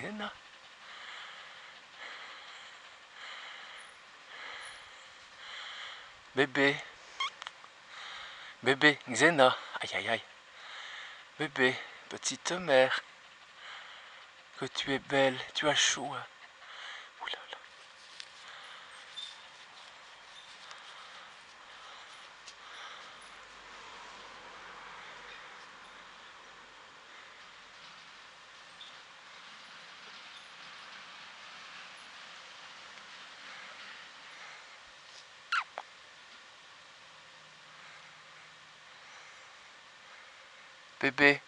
Xena. Bébé. Bébé, Xena. Aïe aïe aïe. Bébé, petite mère. Que tu es belle, tu as chaud. Hein. Ouh là là. Bébé.